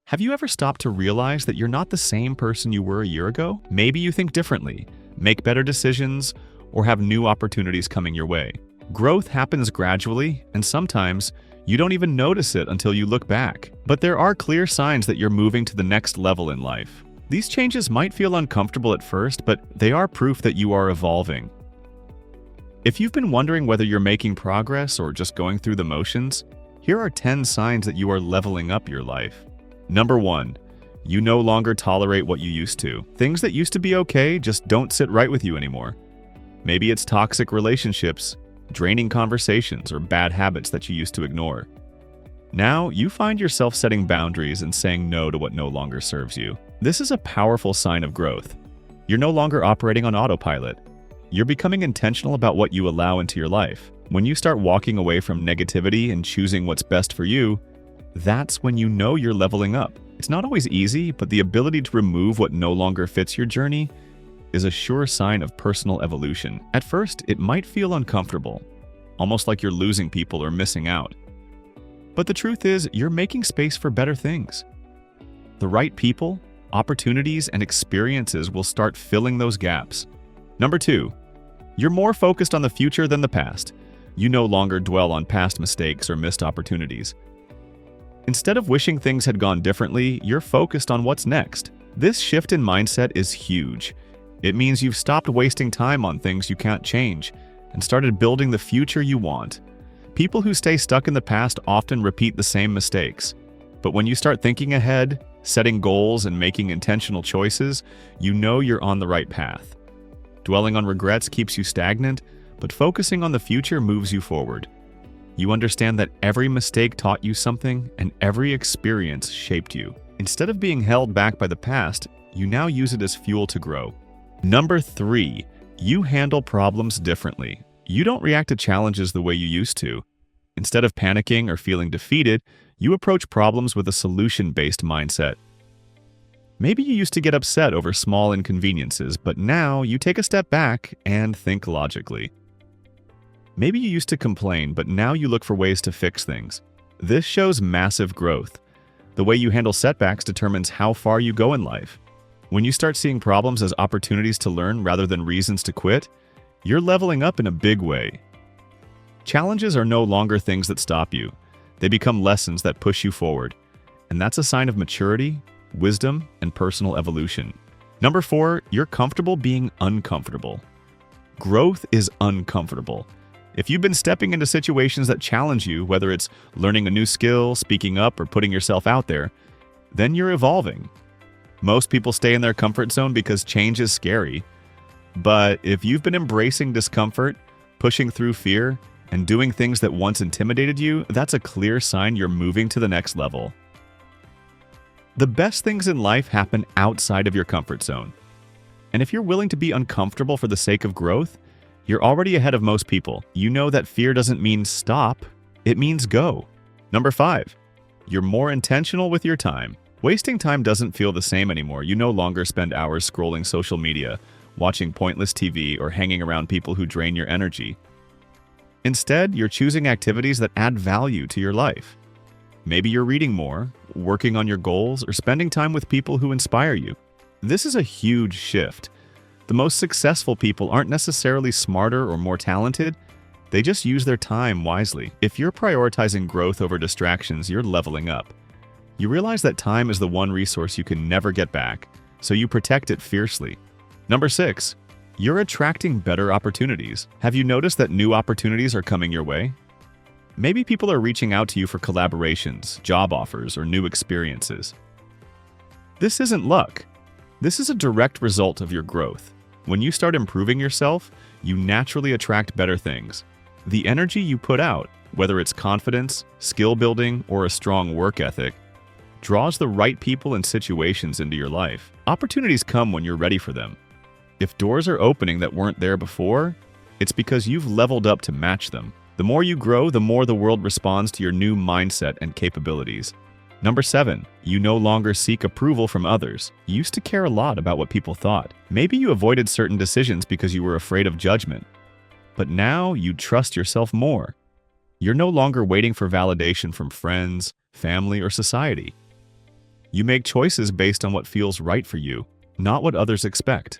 Have you ever stopped to realize that you're not the same person you were a year ago? Maybe you think differently, make better decisions, or have new opportunities coming your way. Growth happens gradually, and sometimes you don't even notice it until you look back. But there are clear signs that you're moving to the next level in life. These changes might feel uncomfortable at first, but they are proof that you are evolving. If you've been wondering whether you're making progress or just going through the motions, here are 10 signs that you are leveling up your life. Number 1. You no longer tolerate what you used to. Things that used to be okay just don't sit right with you anymore. Maybe it's toxic relationships, draining conversations, or bad habits that you used to ignore. Now, you find yourself setting boundaries and saying no to what no longer serves you. This is a powerful sign of growth. You're no longer operating on autopilot. You're becoming intentional about what you allow into your life. When you start walking away from negativity and choosing what's best for you, that's when you know you're leveling up. It's not always easy, but the ability to remove what no longer fits your journey is a sure sign of personal evolution. At first, it might feel uncomfortable, almost like you're losing people or missing out. But the truth is, you're making space for better things. The right people, opportunities, and experiences will start filling those gaps. Number 2, you're more focused on the future than the past. You no longer dwell on past mistakes or missed opportunities. Instead of wishing things had gone differently, you're focused on what's next. This shift in mindset is huge. It means you've stopped wasting time on things you can't change and started building the future you want. People who stay stuck in the past often repeat the same mistakes. But when you start thinking ahead, setting goals, and making intentional choices, you know you're on the right path. Dwelling on regrets keeps you stagnant, but focusing on the future moves you forward. You understand that every mistake taught you something, and every experience shaped you. Instead of being held back by the past, you now use it as fuel to grow. Number 3, you handle problems differently. You don't react to challenges the way you used to. Instead of panicking or feeling defeated, you approach problems with a solution-based mindset. Maybe you used to get upset over small inconveniences, but now you take a step back and think logically. Maybe you used to complain, but now you look for ways to fix things. This shows massive growth. The way you handle setbacks determines how far you go in life. When you start seeing problems as opportunities to learn rather than reasons to quit, you're leveling up in a big way. Challenges are no longer things that stop you. They become lessons that push you forward. And that's a sign of maturity, wisdom, and personal evolution. Number 4, you're comfortable being uncomfortable. Growth is uncomfortable. If you've been stepping into situations that challenge you, whether it's learning a new skill, speaking up, or putting yourself out there, then you're evolving. Most people stay in their comfort zone because change is scary. But if you've been embracing discomfort, pushing through fear, and doing things that once intimidated you, that's a clear sign you're moving to the next level. The best things in life happen outside of your comfort zone. And if you're willing to be uncomfortable for the sake of growth, you're already ahead of most people. You know that fear doesn't mean stop, it means go. Number 5, you're more intentional with your time. Wasting time doesn't feel the same anymore. You no longer spend hours scrolling social media, watching pointless TV, or hanging around people who drain your energy. Instead, you're choosing activities that add value to your life. Maybe you're reading more, working on your goals, or spending time with people who inspire you. This is a huge shift. The most successful people aren't necessarily smarter or more talented, they just use their time wisely. If you're prioritizing growth over distractions, you're leveling up. You realize that time is the one resource you can never get back, so you protect it fiercely. Number 6, you're attracting better opportunities. Have you noticed that new opportunities are coming your way? Maybe people are reaching out to you for collaborations, job offers, or new experiences. This isn't luck. This is a direct result of your growth. When you start improving yourself, you naturally attract better things. The energy you put out, whether it's confidence, skill building, or a strong work ethic, draws the right people and situations into your life. Opportunities come when you're ready for them. If doors are opening that weren't there before, it's because you've leveled up to match them. The more you grow, the more the world responds to your new mindset and capabilities. Number 7, you no longer seek approval from others. You used to care a lot about what people thought. Maybe you avoided certain decisions because you were afraid of judgment. But now you trust yourself more. You're no longer waiting for validation from friends, family, or society. You make choices based on what feels right for you, not what others expect.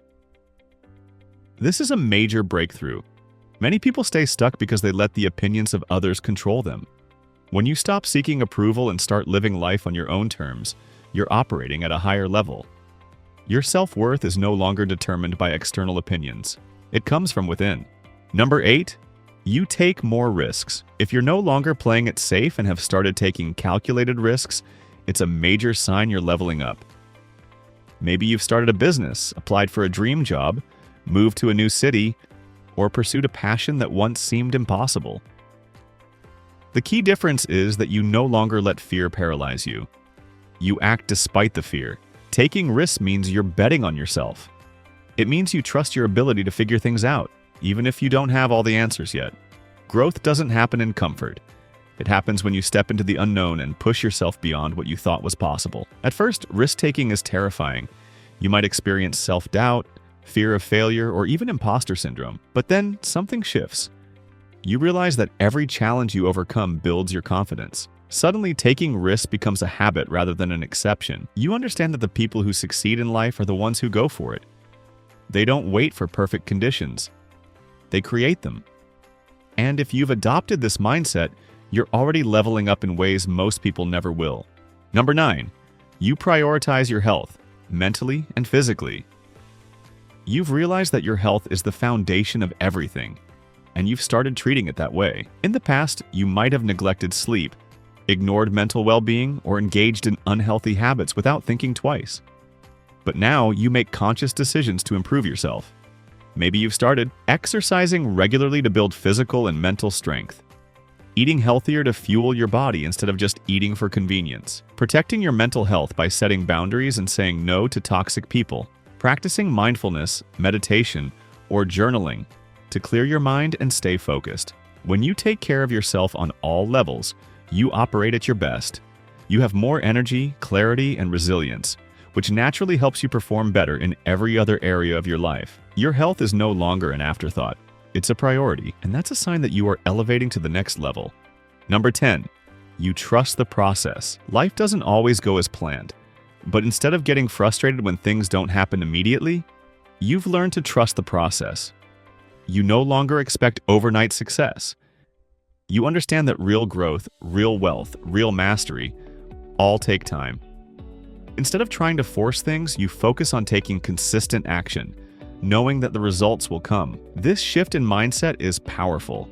This is a major breakthrough. Many people stay stuck because they let the opinions of others control them. When you stop seeking approval and start living life on your own terms, you're operating at a higher level. Your self-worth is no longer determined by external opinions. It comes from within. Number 8, you take more risks. If you're no longer playing it safe and have started taking calculated risks, it's a major sign you're leveling up. Maybe you've started a business, applied for a dream job, moved to a new city, or pursued a passion that once seemed impossible. The key difference is that you no longer let fear paralyze you. You act despite the fear. Taking risks means you're betting on yourself. It means you trust your ability to figure things out, even if you don't have all the answers yet. Growth doesn't happen in comfort. It happens when you step into the unknown and push yourself beyond what you thought was possible. At first, risk-taking is terrifying. You might experience self-doubt, fear of failure, or even imposter syndrome. But then something shifts. You realize that every challenge you overcome builds your confidence. Suddenly, taking risks becomes a habit rather than an exception. You understand that the people who succeed in life are the ones who go for it. They don't wait for perfect conditions. They create them. And if you've adopted this mindset, you're already leveling up in ways most people never will. Number 9, you prioritize your health, mentally and physically. You've realized that your health is the foundation of everything, and you've started treating it that way. In the past, you might have neglected sleep, ignored mental well-being, or engaged in unhealthy habits without thinking twice. But now you make conscious decisions to improve yourself. Maybe you've started exercising regularly to build physical and mental strength, eating healthier to fuel your body instead of just eating for convenience, protecting your mental health by setting boundaries and saying no to toxic people, practicing mindfulness, meditation, or journaling to clear your mind and stay focused. When you take care of yourself on all levels, you operate at your best. You have more energy, clarity, and resilience, which naturally helps you perform better in every other area of your life. Your health is no longer an afterthought. It's a priority, and that's a sign that you are elevating to the next level. Number 10, you trust the process. Life doesn't always go as planned, but instead of getting frustrated when things don't happen immediately, you've learned to trust the process. You no longer expect overnight success. You understand that real growth, real wealth, real mastery all take time. Instead of trying to force things, you focus on taking consistent action, knowing that the results will come. This shift in mindset is powerful.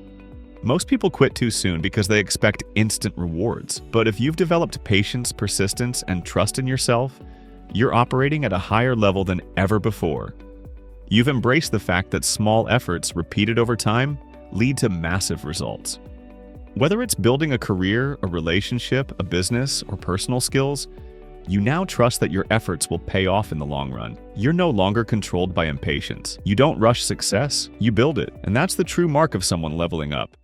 Most people quit too soon because they expect instant rewards. But if you've developed patience, persistence, and trust in yourself, you're operating at a higher level than ever before. You've embraced the fact that small efforts repeated over time lead to massive results. Whether it's building a career, a relationship, a business, or personal skills, you now trust that your efforts will pay off in the long run. You're no longer controlled by impatience. You don't rush success, you build it. And that's the true mark of someone leveling up.